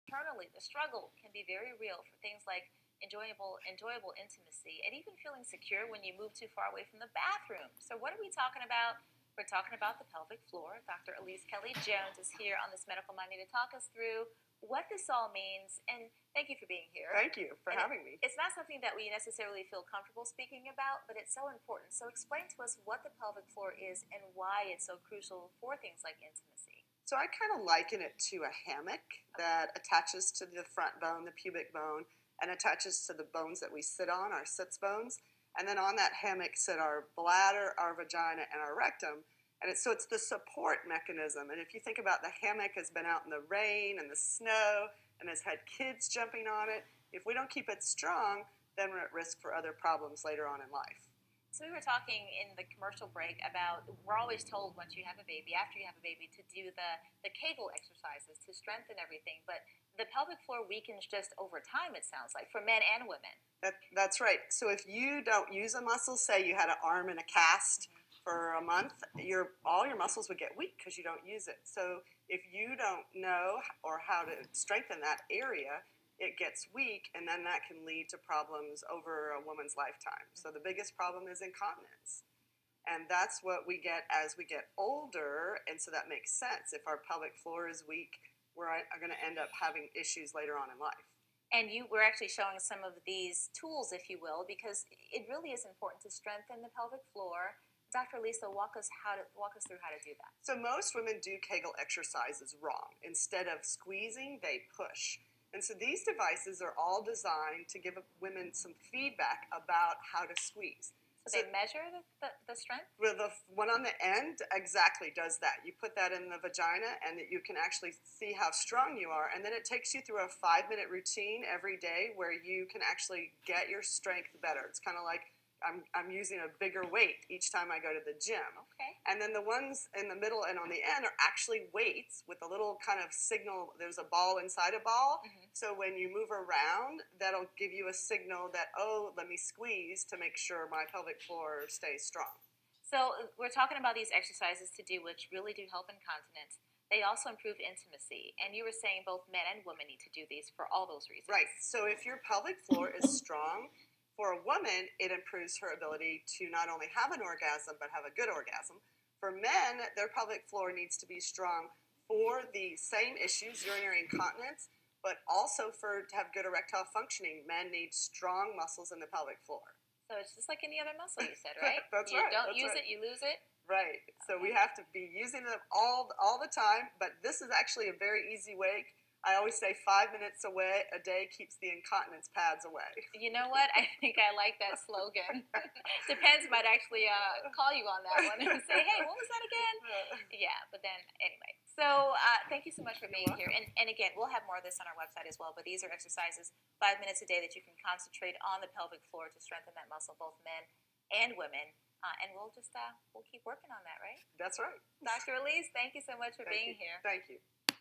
internally, the struggle can be very real for things like enjoyable intimacy and even feeling secure when you move too far away from the bathroom. So what are we talking about? We're talking about the pelvic floor. Dr. Alyse Kelly-Jones is here on this Medical Monday to talk us through what this all means, and thank you for being here. Thank you for having me. It's not something that we necessarily feel comfortable speaking about, but it's so important. So explain to us what the pelvic floor is and why it's so crucial for things like intimacy. So I kind of liken it to a hammock that attaches to the front bone, the pubic bone, and attaches to the bones that we sit on, our sits bones. And then on that hammock sit our bladder, our vagina, and our rectum. And it's the support mechanism. And if you think about the hammock has been out in the rain and the snow and has had kids jumping on it, if we don't keep it strong, then we're at risk for other problems later on in life. So we were talking in the commercial break about, we're always told once you have a baby, after you have a baby, to do the Kegel exercises to strengthen everything. But the pelvic floor weakens just over time, it sounds like, for men and women. That's right. So if you don't use a muscle, say you had an arm in a cast for a month, all your muscles would get weak because you don't use it. So if you don't know or how to strengthen that area, it gets weak, and then that can lead to problems over a woman's lifetime. So the biggest problem is incontinence. And that's what we get as we get older, and so that makes sense. If our pelvic floor is weak, we're going to end up having issues later on in life. And you were actually showing some of these tools, if you will, because it really is important to strengthen the pelvic floor. Dr. Lisa, walk us through how to do that. So most women do Kegel exercises wrong. Instead of squeezing, they push. And so these devices are all designed to give women some feedback about how to squeeze. So they measure the strength? Well, the one on the end exactly does that. You put that in the vagina, and you can actually see how strong you are. And then it takes you through a 5-minute routine every day where you can actually get your strength better. It's kind of like I'm using a bigger weight each time I go to the gym. Okay. And then the ones in the middle and on the end are actually weights with a little kind of signal. There's a ball inside a ball. Mm-hmm. So when you move around, that'll give you a signal that, oh, let me squeeze to make sure my pelvic floor stays strong. So we're talking about these exercises to do, which really do help incontinence. They also improve intimacy. And you were saying both men and women need to do these for all those reasons. Right. So if your pelvic floor is strong, for a woman, it improves her ability to not only have an orgasm, but have a good orgasm. For men, their pelvic floor needs to be strong for the same issues, urinary incontinence, but also to have good erectile functioning. Men need strong muscles in the pelvic floor. So it's just like any other muscle, you said, right? That's you right. You don't That's use right. it, you lose it. Right. So we have to be using them all the time, but this is actually a very easy way. I always say 5 minutes a day keeps the incontinence pads away. You know what? I think I like that slogan. Depends, might actually call you on that one and say, hey, what was that again? Yeah, but then anyway. So thank you so much for being here. And again, we'll have more of this on our website as well, but these are exercises 5 minutes a day that you can concentrate on the pelvic floor to strengthen that muscle, both men and women. And we'll keep working on that, right? That's right. Dr. Alyse, thank you so much for being here. Thank you.